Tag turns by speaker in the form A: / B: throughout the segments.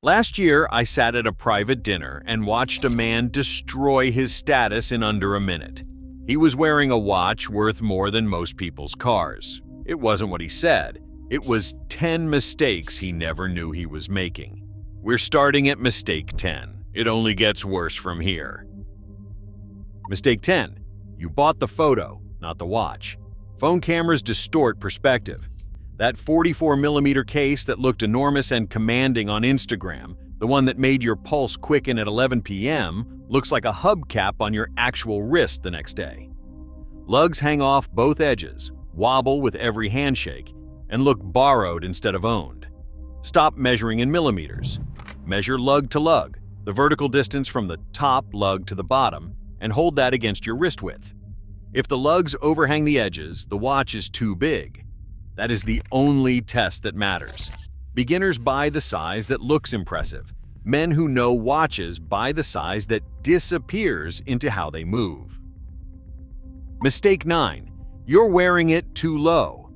A: Last year, I sat at a private dinner and watched a man destroy his status in under a minute. He was wearing a watch worth more than most people's cars. It wasn't what he said. It was 10 mistakes he never knew he was making. We're starting at mistake 10. It only gets worse from here. Mistake 10. You bought the photo, not the watch. Phone cameras distort perspective. That 44mm case that looked enormous and commanding on Instagram, the one that made your pulse quicken at 11 p.m., looks like a hubcap on your actual wrist the next day. Lugs hang off both edges, wobble with every handshake, and look borrowed instead of owned. Stop measuring in millimeters. Measure lug to lug, the vertical distance from the top lug to the bottom, and hold that against your wrist width. If the lugs overhang the edges, the watch is too big. That is the only test that matters. Beginners buy the size that looks impressive. Men who know watches buy the size that disappears into how they move. Mistake 9. You're wearing it too low.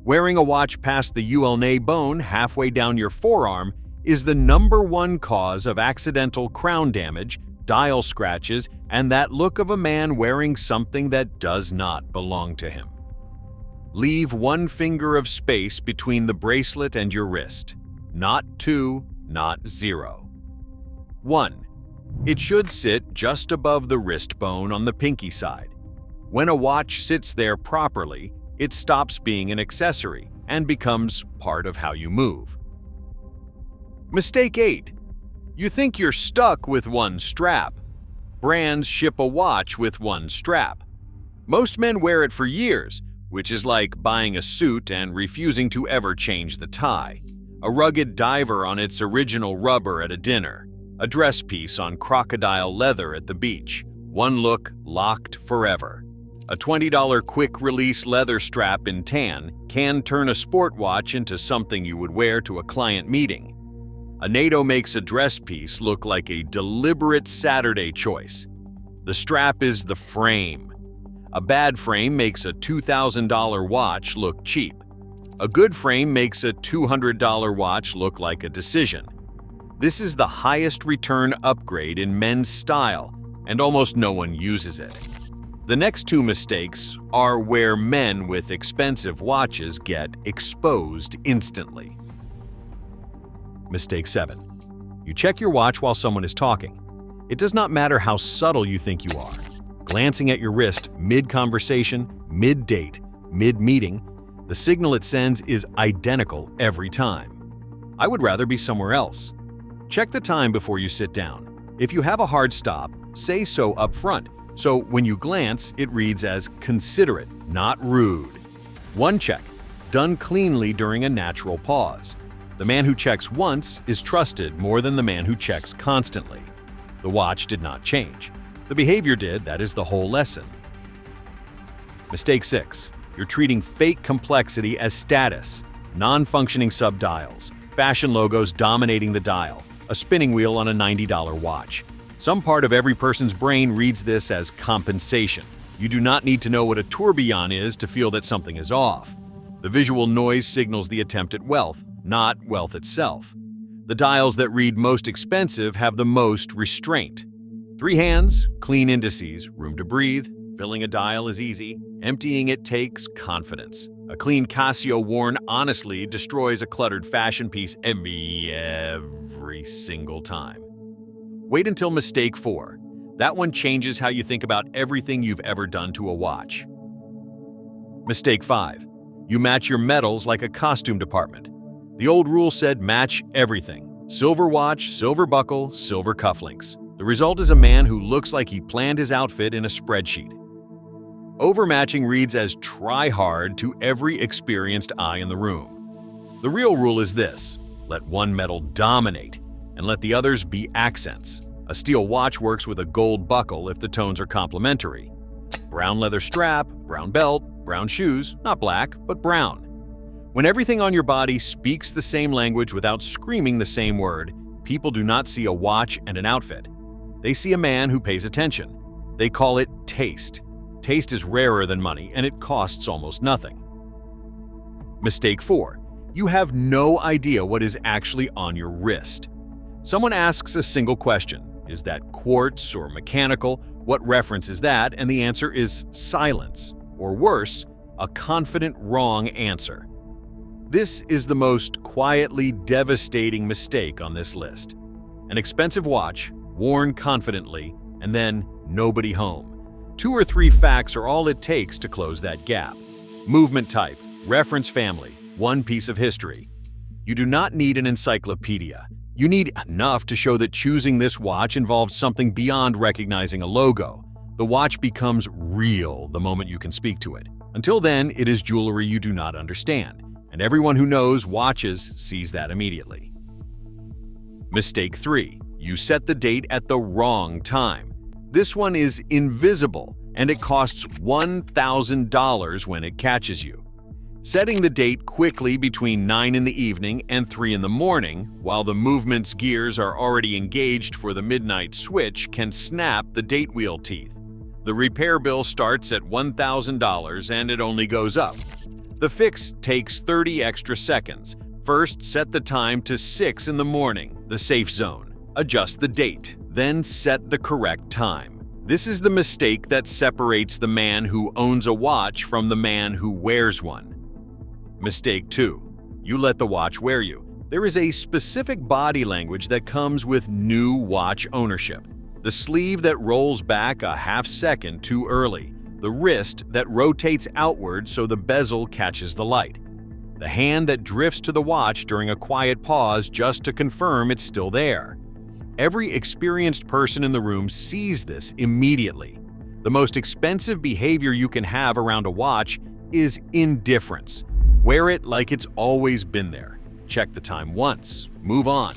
A: Wearing a watch past the ulna bone halfway down your forearm is the #1 cause of accidental crown damage, dial scratches, and that look of a man wearing something that does not belong to him. Leave 1 finger of space between the bracelet and your wrist. Not 2, not 0. 1. It should sit just above the wrist bone on the pinky side. When a watch sits there properly, it stops being an accessory and becomes part of how you move. Mistake 8. You think you're stuck with 1 strap. Brands ship a watch with 1 strap. Most men wear it for years, which is like buying a suit and refusing to ever change the tie. A rugged diver on its original rubber at a dinner. A dress piece on crocodile leather at the beach. 1 look, locked forever. A $20 quick-release leather strap in tan can turn a sport watch into something you would wear to a client meeting. A NATO makes a dress piece look like a deliberate Saturday choice. The strap is the frame. A bad frame makes a $2,000 watch look cheap. A good frame makes a $200 watch look like a decision. This is the highest return upgrade in men's style, and almost no one uses it. The next 2 mistakes are where men with expensive watches get exposed instantly. Mistake 7. You check your watch while someone is talking. It does not matter how subtle you think you are. Glancing at your wrist mid-conversation, mid-date, mid-meeting, the signal it sends is identical every time. I would rather be somewhere else. Check the time before you sit down. If you have a hard stop, say so up front, so when you glance, it reads as considerate, not rude. 1 check, done cleanly during a natural pause. The man who checks once is trusted more than the man who checks constantly. The watch did not change. The behavior did, that is the whole lesson. Mistake 6. You're treating fake complexity as status. Non-functioning subdials, fashion logos dominating the dial, a spinning wheel on a $90 watch. Some part of every person's brain reads this as compensation. You do not need to know what a tourbillon is to feel that something is off. The visual noise signals the attempt at wealth, not wealth itself. The dials that read most expensive have the most restraint. 3 hands, clean indices, room to breathe. Filling a dial is easy. Emptying it takes confidence. A clean Casio worn honestly destroys a cluttered fashion piece every single time. Wait until mistake 4. That one changes how you think about everything you've ever done to a watch. Mistake 5. You match your medals like a costume department. The old rule said match everything. Silver watch, silver buckle, silver cufflinks. The result is a man who looks like he planned his outfit in a spreadsheet. Overmatching reads as try hard to every experienced eye in the room. The real rule is this: let one medal dominate and let the others be accents. A steel watch works with a gold buckle if the tones are complementary. Brown leather strap, brown belt, brown shoes, not black, but brown. When everything on your body speaks the same language without screaming the same word, people do not see a watch and an outfit. They see a man who pays attention. They call it taste. Taste is rarer than money, and it costs almost nothing. Mistake 4. You have no idea what is actually on your wrist. Someone asks a single question. Is that quartz or mechanical? What reference is that? And the answer is silence. Or worse, a confident wrong answer. This is the most quietly devastating mistake on this list. An expensive watch, worn confidently, and then nobody home. 2 or 3 facts are all it takes to close that gap. Movement type, reference family, 1 piece of history. You do not need an encyclopedia. You need enough to show that choosing this watch involves something beyond recognizing a logo. The watch becomes real the moment you can speak to it. Until then, it is jewelry you do not understand, and everyone who knows watches sees that immediately. Mistake 3. You set the date at the wrong time. This one is invisible, and it costs $1,000 when it catches you. Setting the date quickly between 9 in the evening and 3 in the morning, while the movement's gears are already engaged for the midnight switch, can snap the date wheel teeth. The repair bill starts at $1,000 and it only goes up. The fix takes 30 extra seconds. First, set the time to 6 in the morning, the safe zone. Adjust the date, then set the correct time. This is the mistake that separates the man who owns a watch from the man who wears one. Mistake 2. You let the watch wear you. There is a specific body language that comes with new watch ownership. The sleeve that rolls back a half second too early. The wrist that rotates outward so the bezel catches the light. The hand that drifts to the watch during a quiet pause just to confirm it's still there. Every experienced person in the room sees this immediately. The most expensive behavior you can have around a watch is indifference. Wear it like it's always been there. Check the time once. Move on.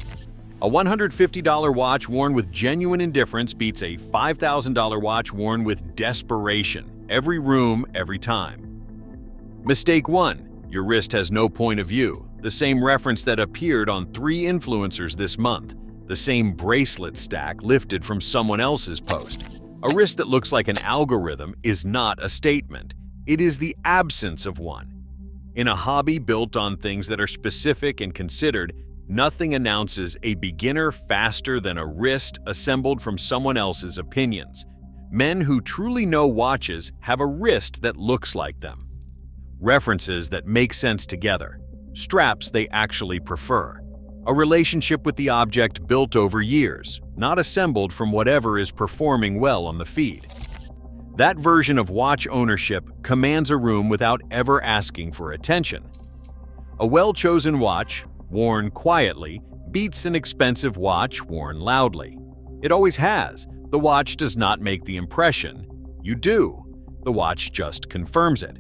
A: A $150 watch worn with genuine indifference beats a $5,000 watch worn with desperation. Every room, every time. Mistake 1. Your wrist has no point of view. The same reference that appeared on 3 influencers this month. The same bracelet stack lifted from someone else's post. A wrist that looks like an algorithm is not a statement. It is the absence of one. In a hobby built on things that are specific and considered, nothing announces a beginner faster than a wrist assembled from someone else's opinions. Men who truly know watches have a wrist that looks like them. References that make sense together. Straps they actually prefer. A relationship with the object built over years, not assembled from whatever is performing well on the feed. That version of watch ownership commands a room without ever asking for attention. A well-chosen watch, worn quietly, beats an expensive watch worn loudly. It always has. The watch does not make the impression. You do. The watch just confirms it.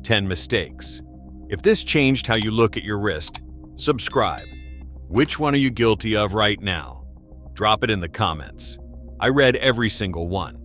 A: 10 mistakes. If this changed how you look at your wrist, subscribe. Which one are you guilty of right now? Drop it in the comments. I read every single one.